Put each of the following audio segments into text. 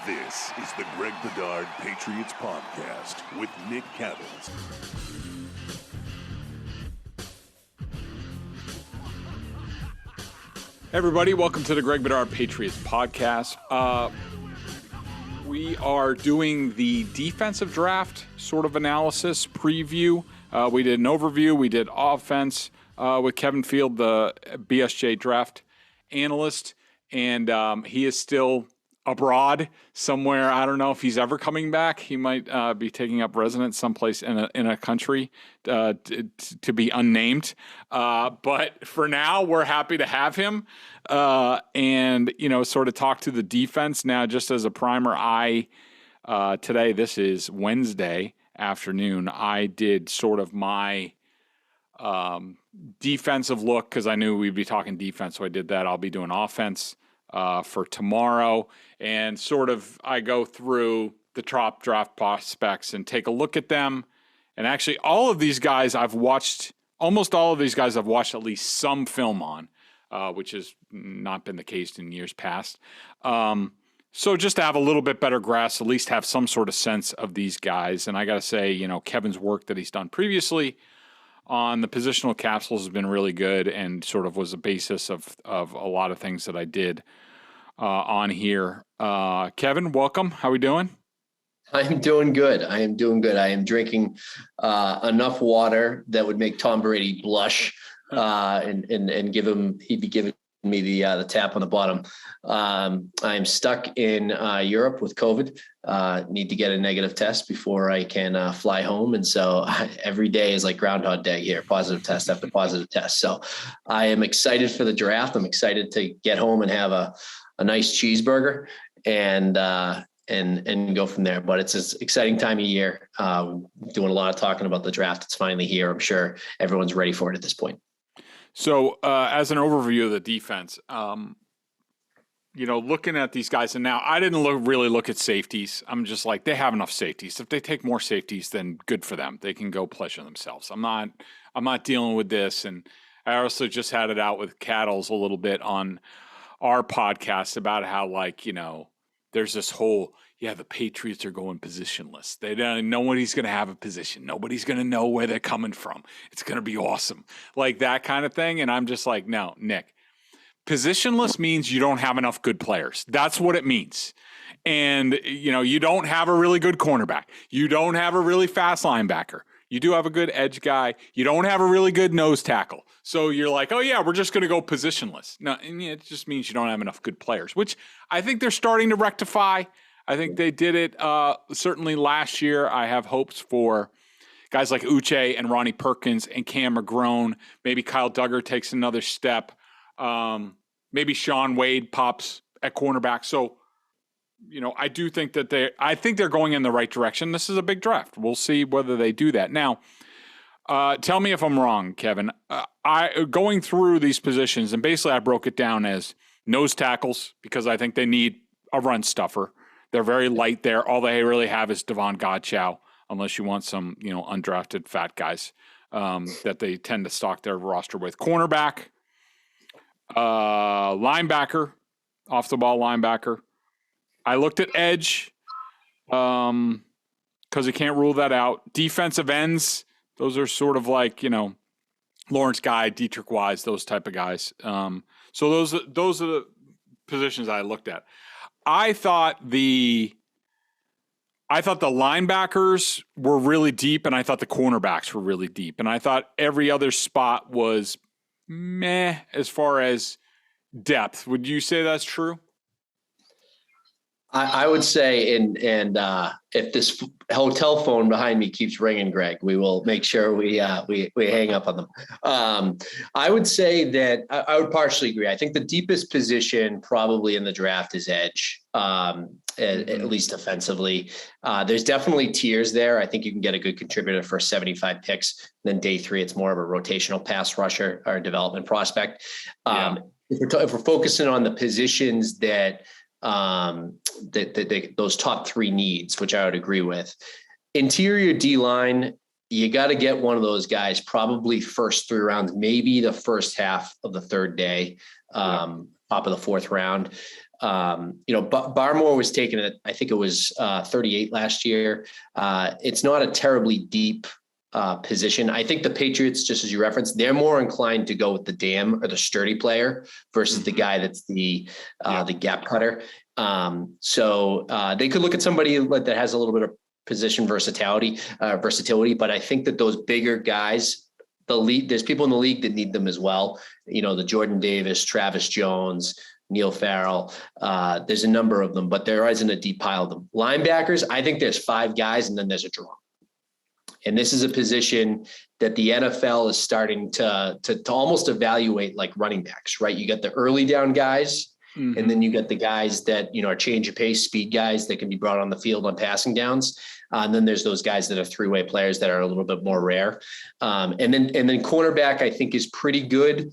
This is the Greg Bedard Patriots Podcast with Nick Cavins. Everybody, welcome to the Greg Bedard Patriots Podcast. We are doing the defensive draft sort of analysis preview. We did an overview. We did offense with Kevin Field, the BSJ draft analyst, and he is still abroad somewhere. I don't know if he's ever coming back. He might be taking up residence someplace in a country to be unnamed. But for now, we're happy to have him and, sort of talk to the defense. Now, just as a primer, today, this is Wednesday afternoon, I did sort of my defensive look because I knew we'd be talking defense, so I did that. I'll be doing offense for tomorrow, and sort of I go through the top draft prospects and take a look at them. And actually, almost all of these guys I've watched at least some film on, which has not been the case in years past. So just to have a little bit better grasp, at least have some sort of sense of these guys. And I got to say, Kevin's work that he's done previously on the positional capsules has been really good and sort of was a basis of a lot of things that I did on here. Kevin, welcome. How we doing? I'm doing good. I am drinking enough water that would make Tom Brady blush and he'd be giving me the tap on the bottom. I'm stuck in Europe with COVID. Need to get a negative test before I can fly home. And so every day is like Groundhog Day here, positive test after positive test. So I am excited for the draft. I'm excited to get home and have a nice cheeseburger and go from there. But it's an exciting time of year. Doing a lot of talking about the draft. It's finally here. I'm sure everyone's ready for it at this point. So as an overview of the defense, looking at these guys, and now I didn't really look at safeties. I'm just like, they have enough safeties. If they take more safeties, then good for them. They can go pleasure themselves. I'm not dealing with this. And I also just had it out with Cattles a little bit on our podcast about how, there's this whole, the Patriots are going positionless. Nobody's going to have a position. Nobody's going to know where they're coming from. It's going to be awesome. Like that kind of thing. And I'm just like, no, Nick, positionless means you don't have enough good players. That's what it means. And, you don't have a really good cornerback. You don't have a really fast linebacker. You do have a good edge guy. You don't have a really good nose tackle. So you're like, oh, yeah, we're just going to go positionless. No, and it just means you don't have enough good players, which I think they're starting to rectify. I think they did it certainly last year. I have hopes for guys like Uche and Ronnie Perkins and Cam McGrone. Maybe Kyle Duggar takes another step. Maybe Sean Wade pops at cornerback. So, I do think that they're going in the right direction. This is a big draft. We'll see whether they do that. Now, tell me if I'm wrong, Kevin. Going through these positions, and basically I broke it down as nose tackles because I think they need a run stuffer. They're very light there. All they really have is Devon Godchow, unless you want some, undrafted fat guys that they tend to stock their roster with. Cornerback, linebacker, off the ball linebacker. I looked at edge because you can't rule that out. Defensive ends, those are sort of like, Lawrence Guy, Dietrich Wise, those type of guys. So those are the positions I looked at. I thought the linebackers were really deep, and I thought the cornerbacks were really deep. And I thought every other spot was meh as far as depth. Would you say that's true? I would say, and if this hotel phone behind me keeps ringing, Greg, we will make sure we hang up on them. I would say that I would partially agree. I think the deepest position probably in the draft is edge, at least offensively. There's definitely tiers there. I think you can get a good contributor for 75 picks. Then day 3, it's more of a rotational pass rusher or development prospect. If we're focusing on the positions that those top 3 needs, which I would agree with. Interior D-line, you got to get one of those guys probably first 3 rounds, maybe the first half of the 3rd day, top of the 4th round. Barmore was taken at, I think it was 38 last year. It's not a terribly deep position. I think the Patriots, just as you referenced, they're more inclined to go with the dam or the sturdy player versus the guy that's the gap cutter. So they could look at somebody that has a little bit of position versatility, but I think that those bigger guys, there's people in the league that need them as well. The Jordan Davis, Travis Jones, Neil Farrell. There's a number of them, but there isn't a deep pile of them. Linebackers, I think there's 5 guys and then there's a draw. And this is a position that the NFL is starting to almost evaluate like running backs, right? You got the early down guys, and then you got the guys that, are change of pace, speed guys that can be brought on the field on passing downs. And then there's those guys that are 3-way players that are a little bit more rare. And then cornerback, I think, is pretty good,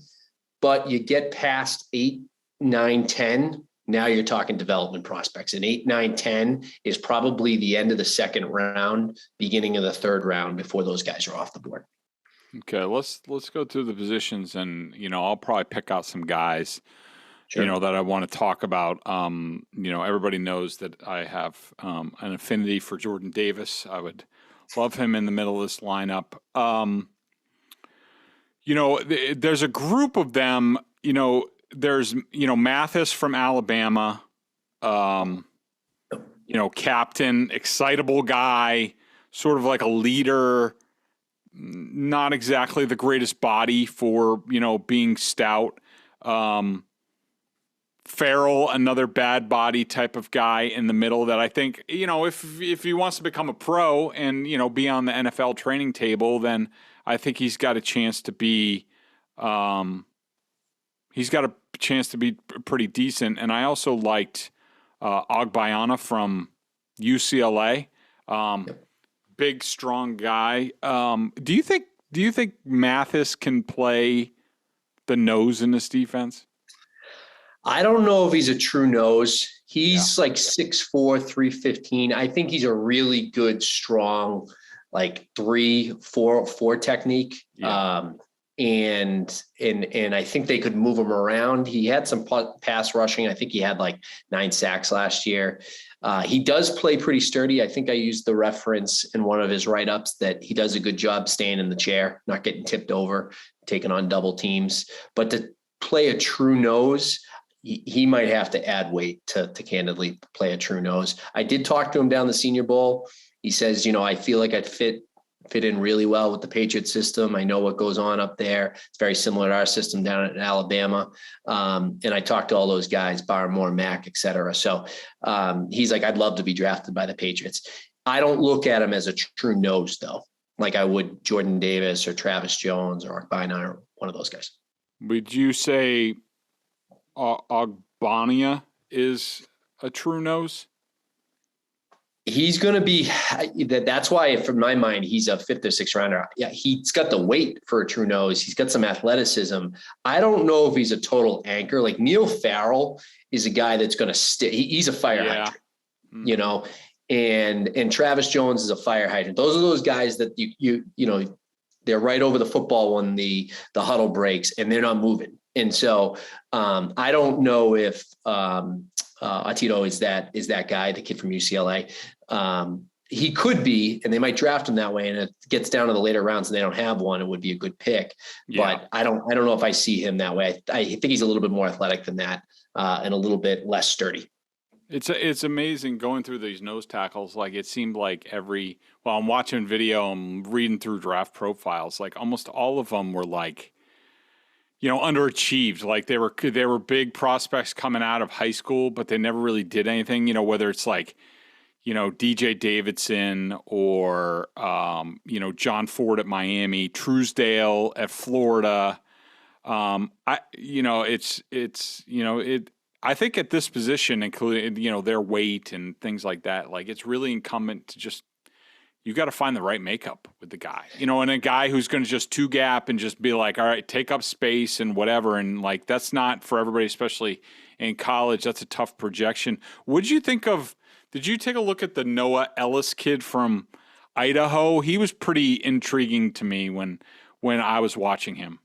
but you get past 8, 9, 10. Now you're talking development prospects, and 8, 9, 10 is probably the end of the second round, beginning of the third round before those guys are off the board. Okay. Let's go through the positions, and, I'll probably pick out some guys, Sure. that I want to talk about. Everybody knows that I have an affinity for Jordan Davis. I would love him in the middle of this lineup. There's a group of them, there's, Mathis from Alabama, captain, excitable guy, sort of like a leader, not exactly the greatest body for, being stout. Farrell, another bad body type of guy in the middle that I think, if he wants to become a pro and, be on the NFL training table, then I think he's got a chance to be, pretty decent. And I also liked Ogbonnia from UCLA. Big, strong guy. Do you think Mathis can play the nose in this defense? I don't know if he's a true nose. He's like 6'4", 315. I think he's a really good, strong, like 3-4 technique. Yeah. And I think they could move him around. He had some pass rushing. I think he had like 9 sacks last year. He does play pretty sturdy. I think I used the reference in one of his write-ups that he does a good job staying in the chair, not getting tipped over, taking on double teams. But to play a true nose, he might have to add weight to candidly play a true nose. I did talk to him down the Senior Bowl. He says, I feel like I'd fit in really well with the Patriots system. I know what goes on up there. It's very similar to our system down in Alabama. And I talked to all those guys, Barno, Mack, et cetera. So he's like, I'd love to be drafted by the Patriots. I don't look at him as a true nose, though, like I would Jordan Davis or Travis Jones or Ogbonnia or one of those guys. Would you say Ogbonnia is a true nose? He's going to be that's why, from my mind, he's a 5th or 6th rounder. Yeah, he's got the weight for a true nose. He's got some athleticism. I don't know if he's a total anchor. Like Neil Farrell is a guy that's going to stay. He's a fire hydrant, and Travis Jones is a fire hydrant. Those are those guys that they're right over the football when the huddle breaks and they're not moving. And so I don't know if Otito is that guy, the kid from UCLA. He could be, and they might draft him that way. And it gets down to the later rounds and they don't have one, it would be a good pick. Yeah. But I don't know if I see him that way. I think he's a little bit more athletic than that, and a little bit less sturdy. It's amazing going through these nose tackles. Like it seemed like I'm watching video, I'm reading through draft profiles, like almost all of them were like, underachieved. Like they were big prospects coming out of high school, but they never really did anything, whether it's like, DJ Davidson or, John Ford at Miami, Truesdale at Florida. I think at this position, including, their weight and things like that, like it's really incumbent to just, you got to find the right makeup with the guy, and a guy who's going to just 2-gap and just be like, all right, take up space and whatever. And like, that's not for everybody, especially in college. That's a tough projection. Did you take a look at the Noah Elliss kid from Idaho? He was pretty intriguing to me when I was watching him.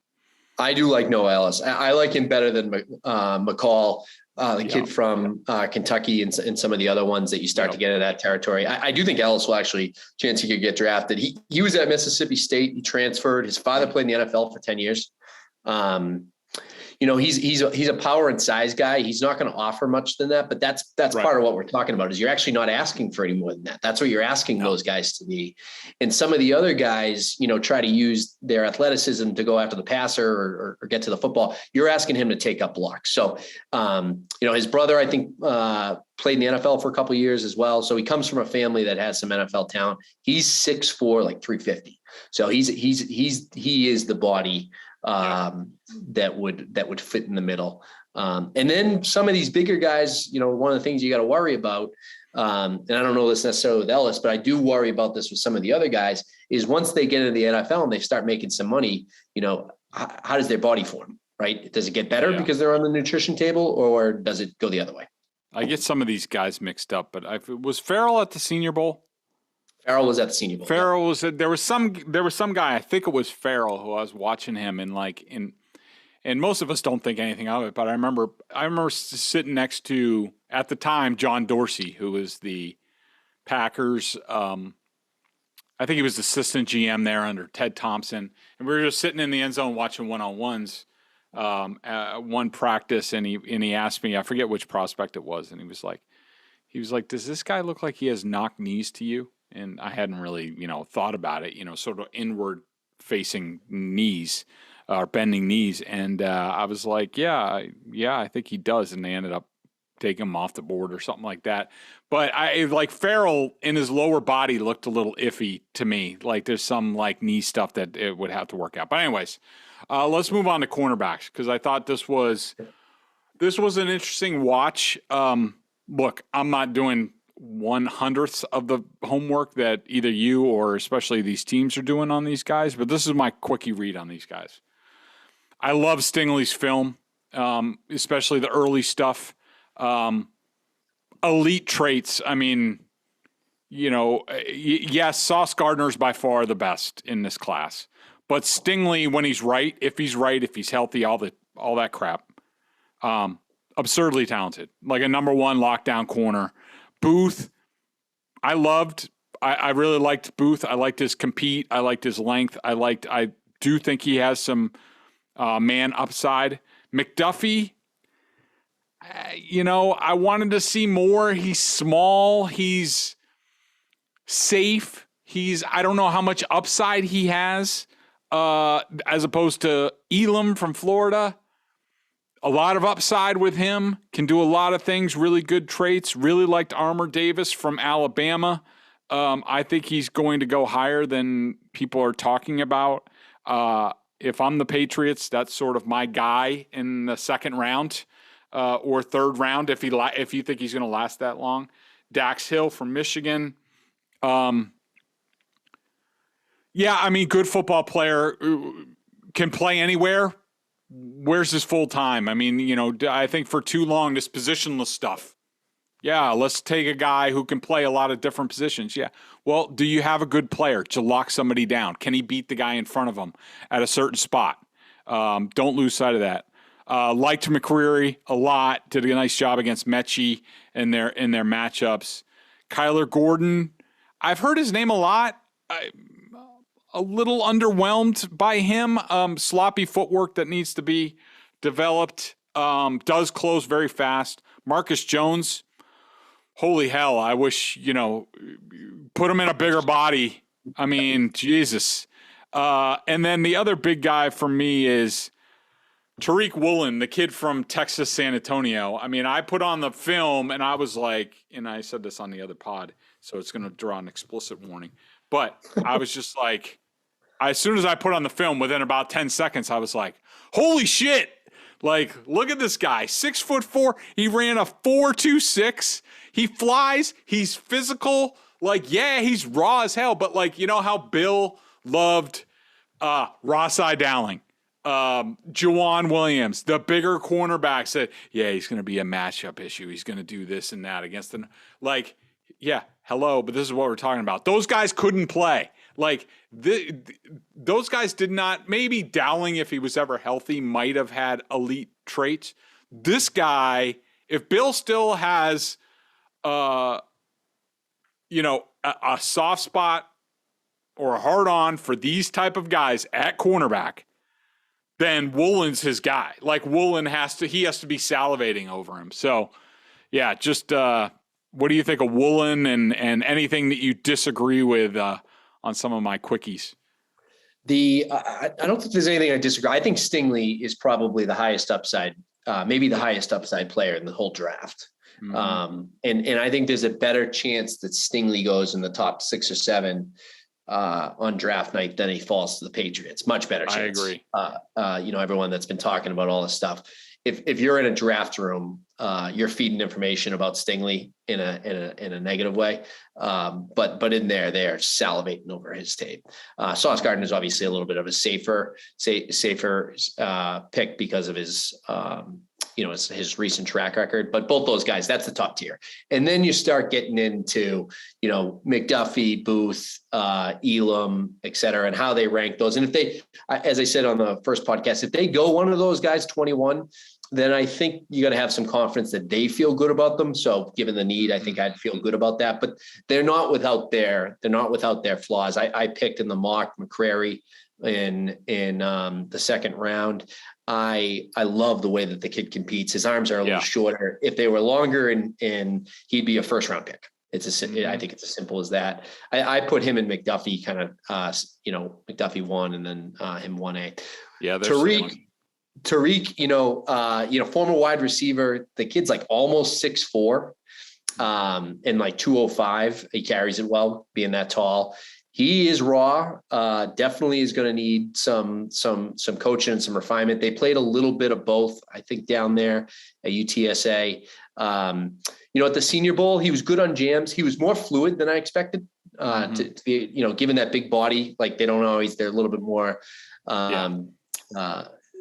I do like Noah Elliss. I like him better than McCall. The kid from Kentucky and some of the other ones that you start to get into that territory. I do think Elliss will actually chance he could get drafted. He was at Mississippi State. He transferred. His father played in the NFL for 10 years. He's a power and size guy. He's not going to offer much than that, but that's right. Part of what we're talking about is you're actually not asking for any more than that. That's what you're asking those guys to be. And some of the other guys, try to use their athleticism to go after the passer or get to the football. You're asking him to take up blocks. So, his brother, I think, played in the NFL for a couple of years as well. So he comes from a family that has some NFL talent. He's 6'4", like 350. So he is the body that would fit in the middle. And then some of these bigger guys, one of the things you got to worry about, and I don't know this necessarily with Elliss, but I do worry about this with some of the other guys, is once they get into the NFL and they start making some money, how does their body form, right? Does it get better because they're on the nutrition table, or does it go the other way? I get some of these guys mixed up, but was Farrell at the Senior Bowl? Farrell was at the Senior Bowl. Farrell was there was some guy, I think it was Farrell, who I was watching him and most of us don't think anything of it, but I remember sitting next to, at the time, John Dorsey, who was the Packers. I think he was assistant GM there under Ted Thompson, and we were just sitting in the end zone watching one-on-ones one practice, and he asked me, I forget which prospect it was, and he was like, does this guy look like he has knock knees to you? And I hadn't really, thought about it, sort of inward facing knees or bending knees. And I was like, yeah, I think he does. And they ended up taking him off the board or something like that. But Farrell in his lower body looked a little iffy to me. Like there's some knee stuff that it would have to work out. But anyways, let's move on to cornerbacks, because I thought this was an interesting watch. Look, I'm not doing 1/100th of the homework that either you or especially these teams are doing on these guys, but this is my quickie read on these guys. I love Stingley's film, especially the early stuff. Elite traits. I mean, yes, Sauce Gardner's by far the best in this class, but Stingley, when he's right, if he's healthy, all that crap, absurdly talented, like a number one lockdown corner. Booth, I really liked Booth. I liked his compete. I liked his length. I do think he has some man upside. McDuffie, I wanted to see more. He's small. He's safe. I don't know how much upside he has as opposed to Elam from Florida. A lot of upside with him, can do a lot of things, really good traits. Really liked Armour Davis from Alabama. I think he's going to go higher than people are talking about. If I'm the Patriots, that's sort of my guy in the second round or third round if you think he's going to last that long. Dax Hill from Michigan. Good football player, can play anywhere. Where's his full time? I mean, I think for too long, this positionless stuff. Yeah, let's take a guy who can play a lot of different positions. Yeah. Well, do you have a good player to lock somebody down? Can he beat the guy in front of him at a certain spot? Don't lose sight of that. Liked McCreary a lot. Did a nice job against Mechie in their matchups. Kyler Gordon, I've heard his name a lot. A little underwhelmed by him. Sloppy footwork that needs to be developed. Does close very fast. Marcus Jones, holy hell, I wish, put him in a bigger body. I mean, Jesus. And then the other big guy for me is Tariq Woolen, the kid from Texas, San Antonio. I mean, I put on the film and I was like, and I said this on the other pod, so it's going to draw an explicit warning. But I was just like, as soon as I put on the film, within about 10 seconds, I was like, holy shit. Like, look at this guy, 6'4". He ran a 4.26. He flies. He's physical. Like, yeah, he's raw as hell. But how Bill loved Rossai Dowling, Juwan Williams, the bigger cornerbacks said, yeah, he's going to be a matchup issue. He's going to do this and that against them. Yeah, hello, but this is what we're talking about. Those guys couldn't play. Those guys did not. Maybe Dowling, if he was ever healthy, might have had elite traits. This guy if Bill still has, a soft spot or a hard on for these type of guys at cornerback, then Woolen's his guy. Like Woolen has to be salivating over him. So yeah, just what do you think of Woolen and anything that you disagree with on some of my quickies? I don't think there's anything I disagree. I think Stingley is probably the highest upside, maybe the highest upside player in the whole draft. Mm-hmm. And I think there's a better chance that Stingley goes in the top 6 or 7 on draft night than he falls to the Patriots. Much better chance. I agree. Everyone that's been talking about all this stuff. If you're in a draft room, you're feeding information about Stingley in a negative way. But in there, they're salivating over his tape. Sauce Gardner is obviously a little bit of a safer pick because of his his recent track record, but both those guys, that's the top tier. And then you start getting into, McDuffie, Booth, Elam, et cetera, and how they rank those. And if they, as I said on the first podcast, if they go one of those guys 21, then I think you got to have some confidence that they feel good about them. So given the need, I think I'd feel good about that, but they're not without their flaws. I picked in the mock McCrary in the second round. I love the way that the kid competes. His arms are a little shorter. If they were longer and he'd be a first round pick. I think it's as simple as that. I put him in McDuffie kind of, McDuffie 1 and then him 1A. Yeah. Tariq, former wide receiver, the kid's like almost 6'4", and like 205. He carries it well, being that tall. He is raw. Definitely is going to need some coaching and some refinement. They played a little bit of both, I think, down there at UTSA. At the Senior Bowl, he was good on jams. He was more fluid than I expected. To be, given that big body, like they're a little bit more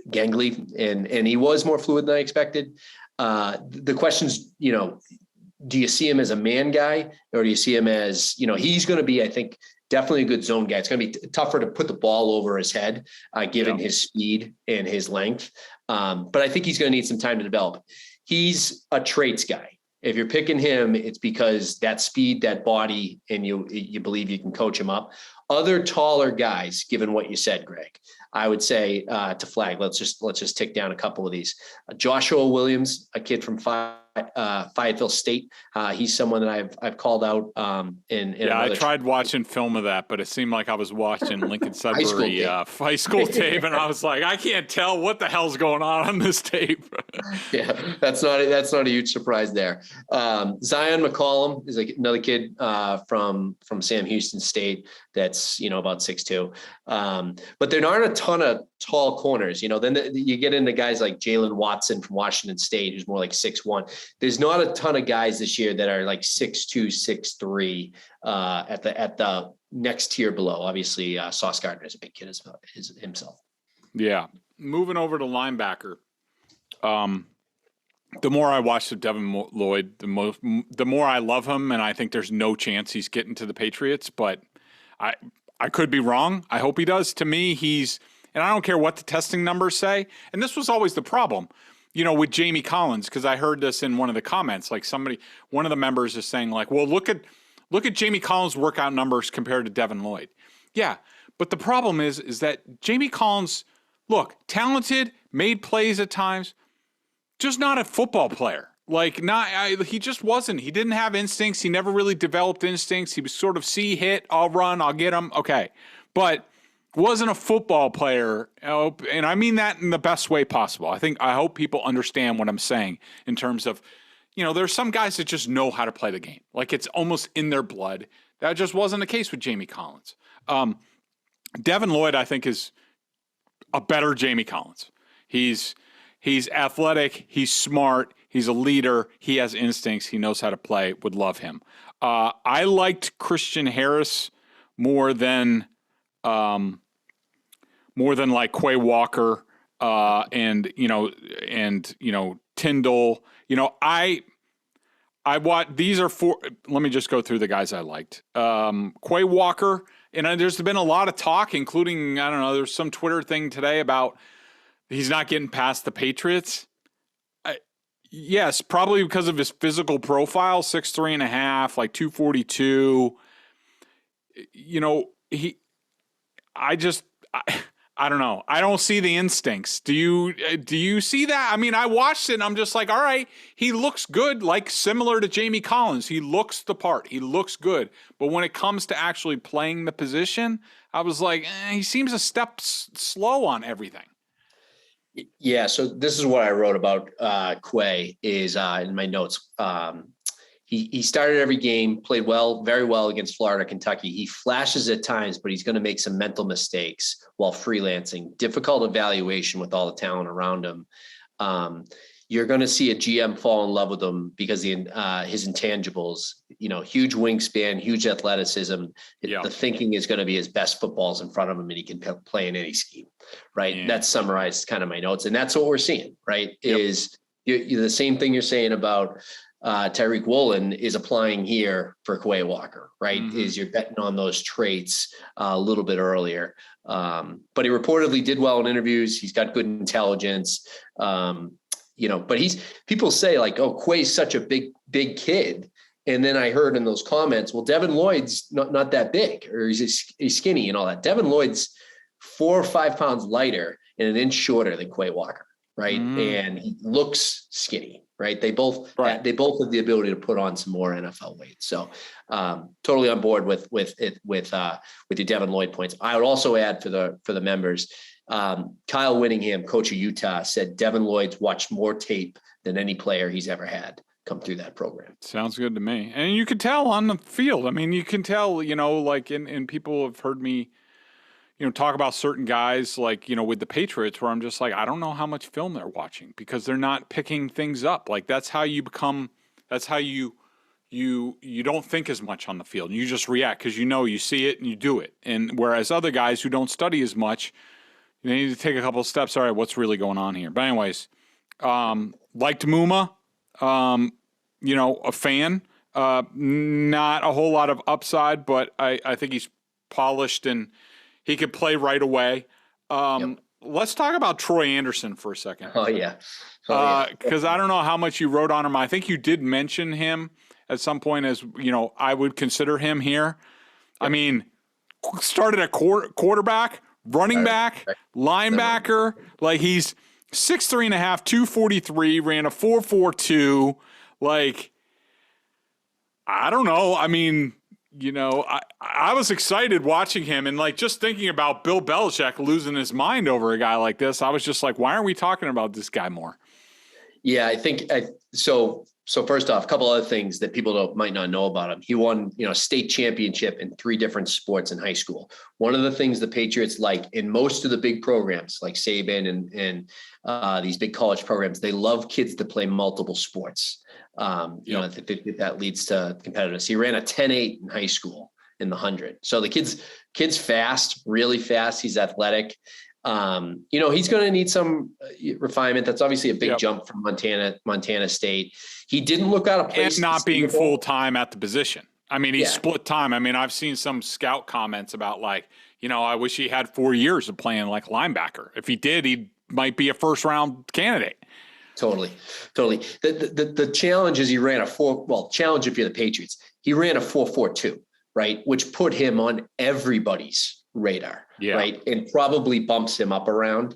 gangly, and he was more fluid than I expected. The question's, do you see him as a man guy, or do you see him as, he's going to be, I think, definitely a good zone guy. It's going to be tougher to put the ball over his head, given his speed and his length. But I think he's going to need some time to develop. He's a traits guy. If you're picking him, it's because that speed, that body, and you believe you can coach him up. Other taller guys, given what you said, Greg, I would say to flag. Let's just tick down a couple of these. Joshua Williams, a kid from Fayetteville State. He's someone that I've called out. I tried watching film of that, but it seemed like I was watching Lincoln Sudbury high school tape, and I was like, I can't tell what the hell's going on this tape. Yeah, that's not a huge surprise there. Zion McCollum is another kid from Sam Houston State that's about 6'2", but there aren't a ton of tall corners. Then you get into guys like Jalen Watson from Washington State, who's more like 6'1". There's not a ton of guys this year that are like 6'2", 6'3", at the next tier below. Obviously, Sauce Gardner is a big kid as himself. Yeah. Moving over to linebacker. The more I watch of Devin Lloyd, the more I love him, and I think there's no chance he's getting to the Patriots, but I could be wrong. I hope he does. To me, and I don't care what the testing numbers say, and this was always the problem, with Jamie Collins, because I heard this in one of the comments, like one of the members is saying like, well, look at Jamie Collins' workout numbers compared to Devin Lloyd. Yeah, but the problem is that Jamie Collins, look, talented, made plays at times, just not a football player. Like, he just wasn't. He didn't have instincts. He never really developed instincts. He was sort of see, hit, I'll run, I'll get him. Okay. But wasn't a football player. And I mean that in the best way possible. I hope people understand what I'm saying in terms of, there's some guys that just know how to play the game. Like, it's almost in their blood. That just wasn't the case with Jamie Collins. Devin Lloyd, I think, is a better Jamie Collins. He's athletic. He's smart. He's a leader. He has instincts. He knows how to play. Would love him. I liked Christian Harris more than like Quay Walker and Tindall. I watched. These are four. Let me just go through the guys I liked. Quay Walker, and there's been a lot of talk, including there's some Twitter thing today about he's not getting past the Patriots. Yes, probably because of his physical profile, 6'3.5", like 242. You know, I don't know. I don't see the instincts. Do you see that? I mean, I watched it and I'm just like, all right, he looks good, like similar to Jamie Collins. He looks the part. He looks good. But when it comes to actually playing the position, I was like, he seems a step slow on everything. Yeah. So this is what I wrote about Quay is in my notes. He started every game, played well, very well against Florida, Kentucky. He flashes at times, but he's going to make some mental mistakes while freelancing. Difficult evaluation with all the talent around him. You're going to see a GM fall in love with him because his intangibles, huge wingspan, huge athleticism. Yeah. The thinking is going to be his best football's in front of him and he can play in any scheme, right? Yeah. That's summarized kind of my notes. And that's what we're seeing, right? Yep. Is the same thing you're saying about Tariq Woolen is applying here for Quay Walker, right? Mm-hmm. Is you're betting on those traits a little bit earlier. But he reportedly did well in interviews. He's got good intelligence. But people say like, oh, Quay's such a big kid. And then I heard in those comments, well, Devin Lloyd's not that big, or he's skinny and all that. Devin Lloyd's 4 or 5 pounds lighter and an inch shorter than Quay Walker, right? And he looks skinny, right? They both have the ability to put on some more NFL weight. So totally on board with your Devin Lloyd points. I would also add for the members, Kyle Whittingham, coach of Utah, said Devin Lloyd's watched more tape than any player he's ever had come through that program. Sounds good to me. And you could tell on the field. I mean, you can tell, like and people have heard me, talk about certain guys like, with the Patriots where I'm just like, I don't know how much film they're watching because they're not picking things up. Like that's how you don't think as much on the field. You just react because you see it and you do it. And whereas other guys who don't study as much, they need to take a couple of steps. All right, what's really going on here? But anyways, liked Muma, a fan. Not a whole lot of upside, but I think he's polished and he could play right away. Let's talk about Troy Andersen for a second. Oh, yeah. Because I don't know how much you wrote on him. I think you did mention him at some point as, I would consider him here. I mean, started at quarterback, running back, linebacker. Like he's 6'3.5", 243, ran a 4.42. Like, I don't know. I mean, I was excited watching him and like just thinking about Bill Belichick losing his mind over a guy like this. I was just like, why aren't we talking about this guy more? Yeah, I think so. First off, a couple other things that people might not know about him. He won, state championship in 3 different sports in high school. One of the things the Patriots like in most of the big programs like Saban and these big college programs, they love kids to play multiple sports. That leads to competitiveness. He ran a 10.8 in high school in the 100. So the kid's fast, really fast. He's athletic. He's going to need some refinement. That's obviously a big jump from Montana State. He didn't look out of place. And not being full time at the position. I mean, he's split time. I mean, I've seen some scout comments about like, I wish he had 4 years of playing like linebacker. If he did, he might be a first round candidate. Totally. The challenge is he ran challenge if you're the Patriots. He ran a 4.42, right? Which put him on everybody's radar, right? And probably bumps him up around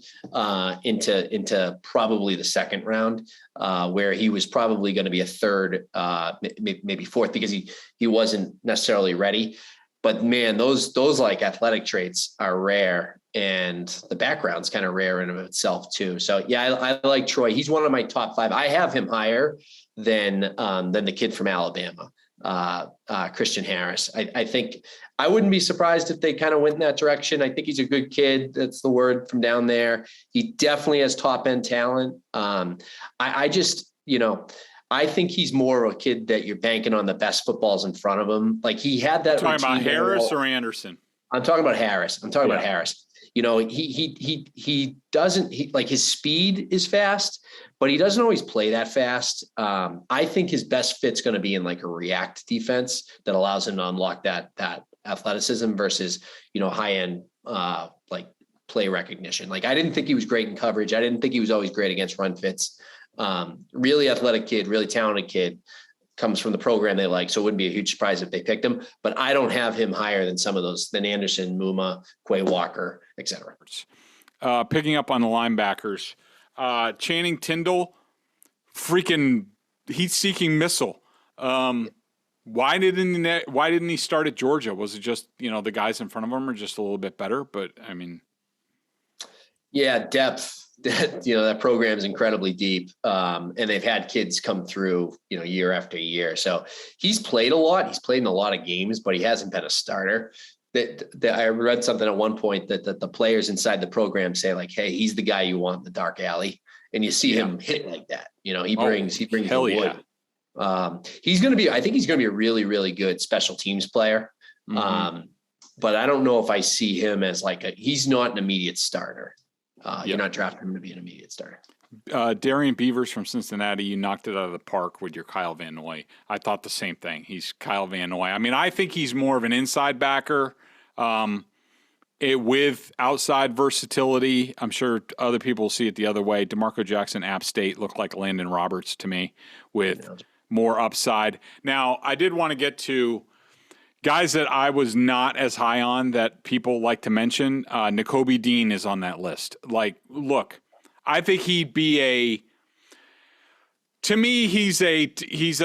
into probably the second round, where he was probably going to be a third, maybe fourth, because he wasn't necessarily ready. But man, those like athletic traits are rare, and the background's kind of rare in of itself too. So yeah, I like Troy. He's one of my top 5. I have him higher than the kid from Alabama, Christian Harris. I think I wouldn't be surprised if they kind of went in that direction. I think he's a good kid. That's the word from down there. He definitely has top end talent. I think he's more of a kid that you're banking on the best footballs in front of him. Like he had that. Talking about Harris or Andersen? I'm talking about Harris. About Harris. He doesn't like his speed is fast, but he doesn't always play that fast. I think his best fit's going to be in like a react defense that allows him to unlock that athleticism versus, high end, like play recognition. Like I didn't think he was great in coverage. I didn't think he was always great against run fits. Really athletic kid, really talented kid, comes from the program they like. So it wouldn't be a huge surprise if they picked him, but I don't have him higher than some of those, than Andersen, Muma, Quay Walker, etc. Picking up on the linebackers, Channing Tindall, freaking heat-seeking missile. Why didn't he start at Georgia? Was it just, the guys in front of him are just a little bit better? But I mean, yeah, depth. That program is incredibly deep, and they've had kids come through, year after year. So he's played a lot. He's played in a lot of games, but he hasn't been a starter. That I read something at one point that the players inside the program say like, "Hey, he's the guy you want in the dark alley," and you see him hit like that. He brings the wood. He's going to be. I think he's going to be a really, really good special teams player. Mm-hmm. But I don't know if I see him as he's not an immediate starter. You're not drafting him to be an immediate starter. Darian Beavers from Cincinnati, you knocked it out of the park with your Kyle Van Noy. I thought the same thing. He's Kyle Van Noy. I mean, I think he's more of an inside backer with outside versatility. I'm sure other people see it the other way. DeMarco Jackson, App State, looked like Landon Roberts to me with more upside. Now, I did want to get to guys that I was not as high on that people like to mention. Nakobe Dean is on that list. Look, I think he'd be to me, he's a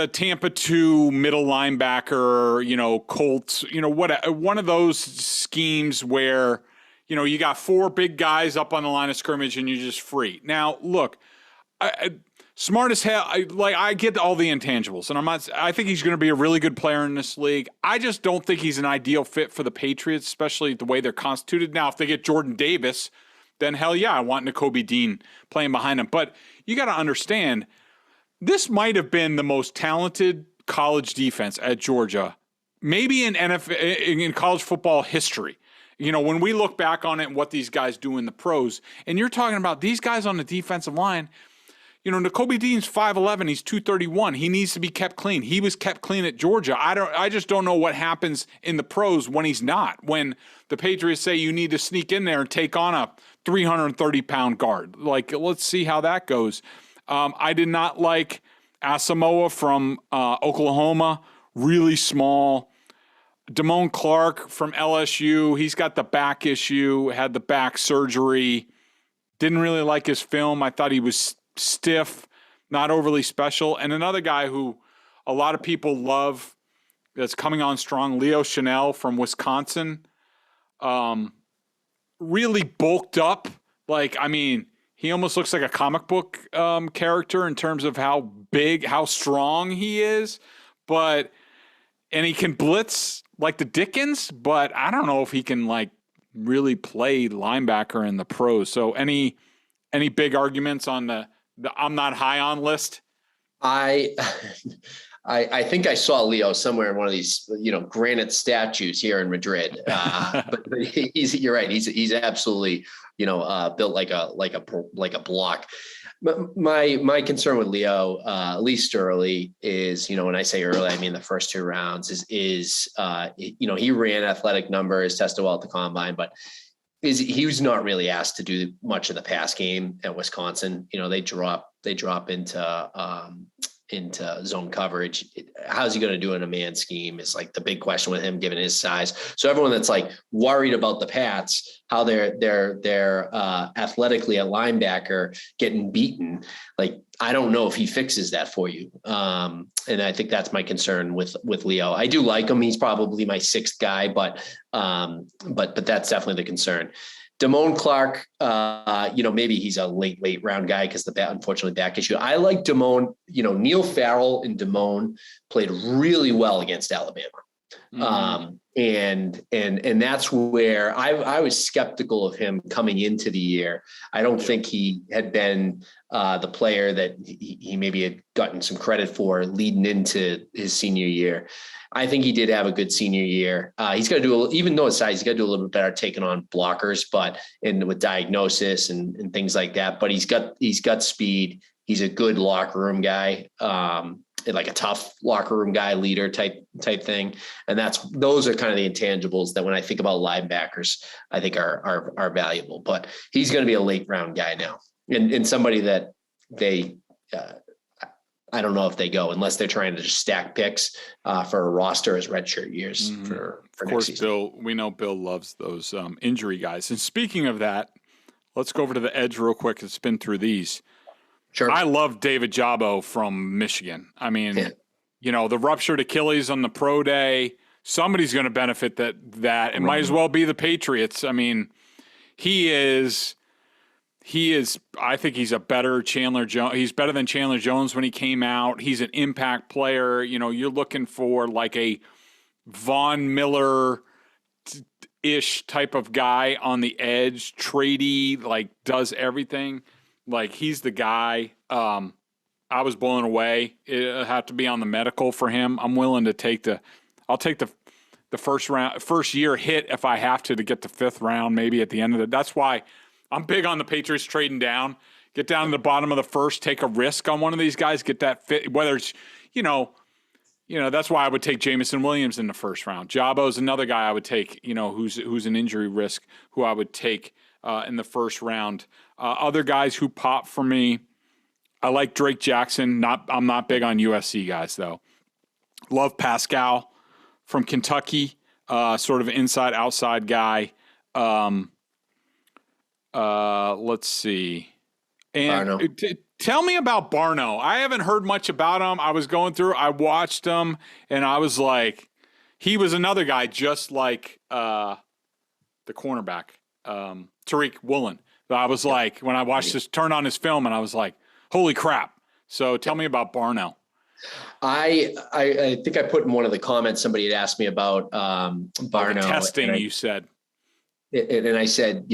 Tampa 2 middle linebacker, Colts, one of those schemes where, you got 4 big guys up on the line of scrimmage and you're just free. Now, look, smart as hell. I get all the intangibles, and I think he's going to be a really good player in this league. I just don't think he's an ideal fit for the Patriots, especially the way they're constituted. Now, if they get Jordan Davis, then hell yeah, I want Nakobe Dean playing behind him. But you got to understand, this might have been the most talented college defense at Georgia, maybe in in college football history. When we look back on it and what these guys do in the pros, and you're talking about these guys on the defensive line. Nakobe Dean's 5'11", he's 231. He needs to be kept clean. He was kept clean at Georgia. I just don't know what happens in the pros when he's not. When the Patriots say you need to sneak in there and take on a 330-pound guard. Let's see how that goes. I did not like Asamoah from Oklahoma, really small. Damone Clark from LSU, he's got the back issue, had the back surgery. Didn't really like his film. I thought he was stiff, not overly special. And another guy who a lot of people love that's coming on strong, Leo Chanel from Wisconsin, really bulked up. He almost looks like a comic book character in terms of how big, how strong he is. And he can blitz like the Dickens, but I don't know if he can really play linebacker in the pros. So any big arguments on the I'm not high on list? I think I saw Leo somewhere in one of these, granite statues here in Madrid. But you're right. He's absolutely, built like a block. But my concern with Leo, at least early, is, when I say early, I mean the first 2 rounds is he ran athletic numbers, tested well at the combine, but he was not really asked to do much of the pass game at Wisconsin. They drop into zone coverage. How's he going to do in a man scheme is the big question with him, given his size. So everyone that's worried about the Pats, how they're athletically a linebacker getting beaten. I don't know if he fixes that for you. And I think that's my concern with Leo. I do like him. He's probably my 6th guy, but that's definitely the concern. Damone Clark, maybe he's a late round guy because unfortunately back issue. I like Damone. Neil Farrell and Damone played really well against Alabama. Mm-hmm. And that's where I was skeptical of him coming into the year. I don't think he had been the player that he maybe had gotten some credit for leading into his senior year. I think he did have a good senior year. He's got to do, even though his size, he's got to do a little bit better taking on blockers, with diagnosis and things like that. But he's got speed. He's a good locker room guy, like a tough locker room guy, leader type thing. And those are kind of the intangibles that when I think about linebackers, I think are valuable. But he's going to be a late round guy now, and somebody that they I don't know if they go unless they're trying to just stack picks for a roster as redshirt years for Of next course, season. Bill. We know Bill loves those injury guys. And speaking of that, let's go over to the edge real quick and spin through these. Sure. I love David Ojabo from Michigan. I mean, the ruptured Achilles on the pro day. Somebody's going to benefit that. It might as well be the Patriots. I mean, he is. I think he's a better Chandler Jones. He's better than Chandler Jones when he came out. He's an impact player. You're looking for like a Von Miller-ish type of guy on the edge, tradey, like does everything. Like he's the guy. I was blown away. It had to be on the medical for him. I'm willing to I'll take the first year hit if I have to get the fifth round, maybe at the end of it. That's why I'm big on the Patriots trading down. Get down to the bottom of the first, take a risk on one of these guys, get that fit. Whether it's, that's why I would take Jamison Williams in the first round. Jabo's another guy I would take, who's an injury risk, who I would take in the first round. Other guys who pop for me, I like Drake Jackson. I'm not big on USC guys though. Love Pascal from Kentucky, sort of inside outside guy. Let's see. And tell me about Barno. I haven't heard much about him. I was going through, I watched him, and I was like, he was another guy just like the cornerback, Tariq Woolen. I was like, when I watched this, turn on his film, and I was like, holy crap. So tell me about Barno. I think I put in one of the comments, somebody had asked me about Barno. Testing, you said. And I said,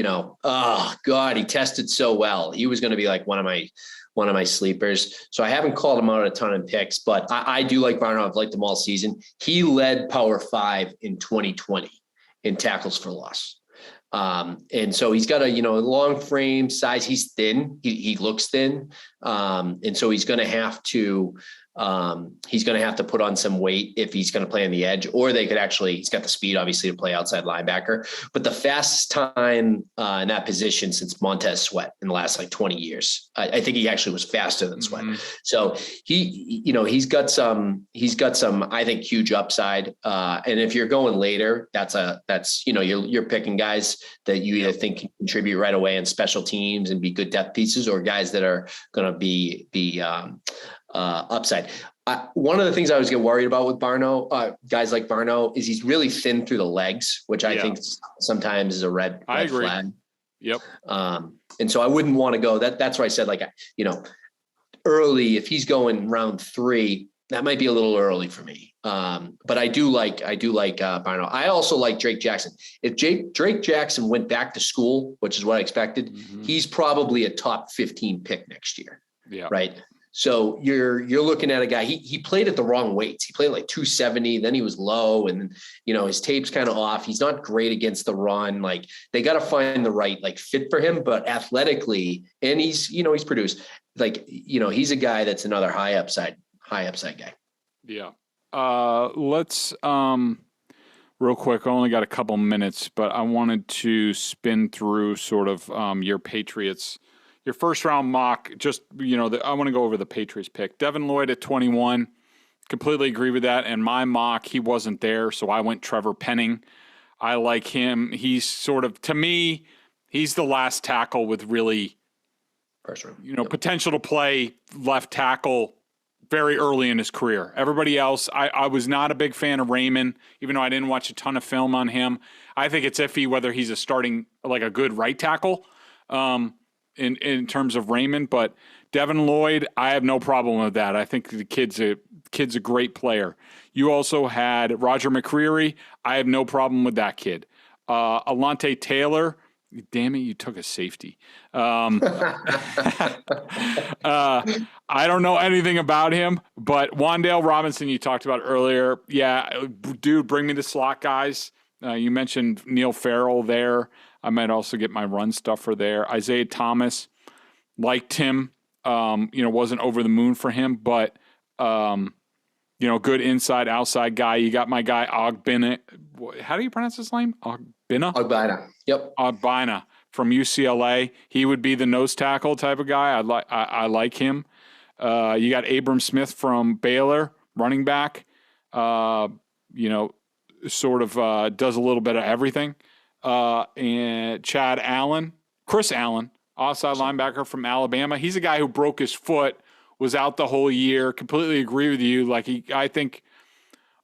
oh God, he tested so well. He was going to be like one of my sleepers. So I haven't called him out a ton of picks, but I do like Barno. I've liked him all season. He led Power 5 in 2020 in tackles for loss. And so he's got a, long frame size. He's thin. He looks thin. And so he's going to have to put on some weight if he's going to play on the edge, or he's got the speed, obviously, to play outside linebacker. But the fastest time in that position since Montez Sweat in the last 20 years, I think he actually was faster than Sweat. Mm-hmm. So he's got some, I think, huge upside. And if you're going later, you're picking guys that you either think can contribute right away in special teams and be good depth pieces, or guys that are going to be upside. One of the things I always get worried about with Barno, guys like Barno, is he's really thin through the legs, which I think sometimes is a red flag. Yep. And so I wouldn't want to go. That's why I said, early, if he's going round 3, that might be a little early for me. But I do like Barno. I also like Drake Jackson. If Drake Jackson went back to school, which is what I expected, he's probably a top 15 pick next year. Yeah. Right. So you're looking at a guy, he played at the wrong weights. He played 270, then he was low, and his tape's kind of off. He's not great against the run. They got to find the right fit for him, but athletically, and he's produced, he's a guy that's another high upside guy. Yeah. Let's real quick, I only got a couple minutes, but I wanted to spin through sort of your Patriots. Your first round mock, just, I want to go over the Patriots pick. Devin Lloyd at 21, completely agree with that. And my mock, he wasn't there, so I went Trevor Penning. I like him. He's sort of, to me, he's the last tackle with really, first round, potential to play left tackle very early in his career. Everybody else, I was not a big fan of Raymond, even though I didn't watch a ton of film on him. I think it's iffy whether he's a starting, a good right tackle. In terms of Raymond, but Devin Lloyd, I have no problem with that. I think the kid's a great player. You also had Roger McCreary. I have no problem with that kid. Alante Taylor, damn it, you took a safety. I don't know anything about him, but Wan'Dale Robinson you talked about earlier. Yeah, dude, bring me the slot guys. You mentioned Neil Farrell there. I might also get my run stuffer there. Isaiah Thomas, liked him. Wasn't over the moon for him, but good inside outside guy. You got my guy Ogbonnia. How do you pronounce his name? Ogbonnia. Yep. Ogbonnia from UCLA. He would be the nose tackle type of guy. I like him. You got Abram Smith from Baylor, running back. Sort of does a little bit of everything. And Chris Allen, outside linebacker from Alabama. He's a guy who broke his foot, was out the whole year. Completely agree with you. I think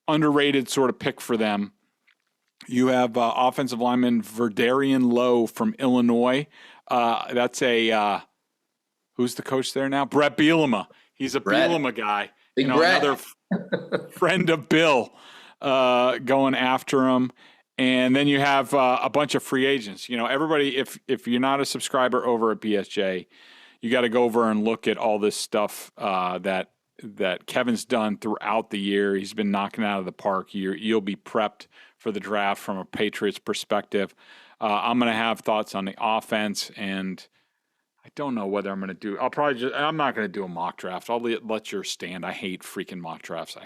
underrated sort of pick for them. You have offensive lineman Phidarian Lowe from Illinois. That's who's the coach there now? Brett Bielema. He's a Bielema guy. Another friend of Bill going after him. And then you have a bunch of free agents. Everybody, if you're not a subscriber over at BSJ, you got to go over and look at all this stuff that Kevin's done throughout the year. He's been knocking it out of the park. You'll be prepped for the draft from a Patriots perspective. I'm going to have thoughts on the offense, and I don't know whether I'm going to do. I'm not going to do a mock draft. I'll let yours stand. I hate freaking mock drafts.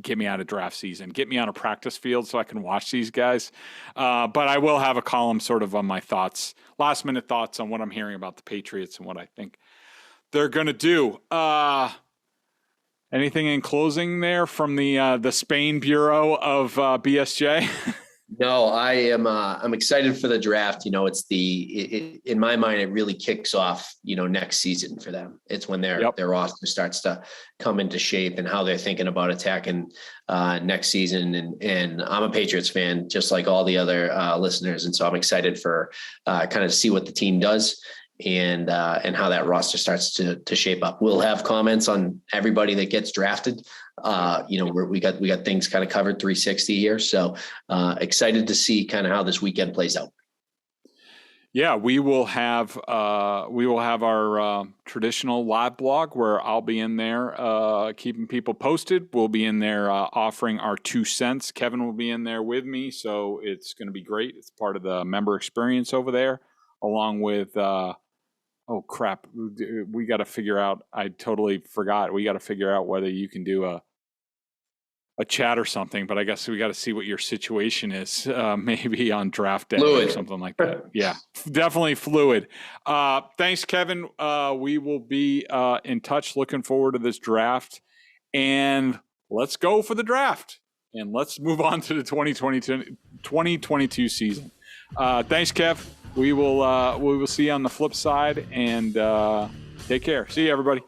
Get me out of draft season. Get me on a practice field so I can watch these guys. But I will have a column sort of on my thoughts, last minute thoughts on what I'm hearing about the Patriots and what I think they're going to do. Anything in closing there from the Spain Bureau of BSJ? No, I'm excited for the draft. In my mind, it really kicks off, next season for them. It's when their roster starts to come into shape and how they're thinking about attacking next season. And I'm a Patriots fan, just like all the other listeners. And so I'm excited for kind of see what the team does and how that roster starts to shape up. We'll have comments on everybody that gets drafted. We got things kind of covered 360 here. So excited to see kind of how this weekend plays out. Yeah, we will have our traditional live blog where I'll be in there keeping people posted. We'll be in there offering our 2 cents. Kevin will be in there with me, so it's going to be great. It's part of the member experience over there, along with oh crap, we got to figure out. I totally forgot. We got to figure out whether you can do a chat or something, but I guess we got to see what your situation is, maybe on draft day or something like that. Yeah, definitely fluid. Thanks, Kevin. We will be in touch. Looking forward to this draft, and let's go for the draft, and let's move on to the 2022 season. Thanks, Kev. We will see you on the flip side, and take care. See you, everybody.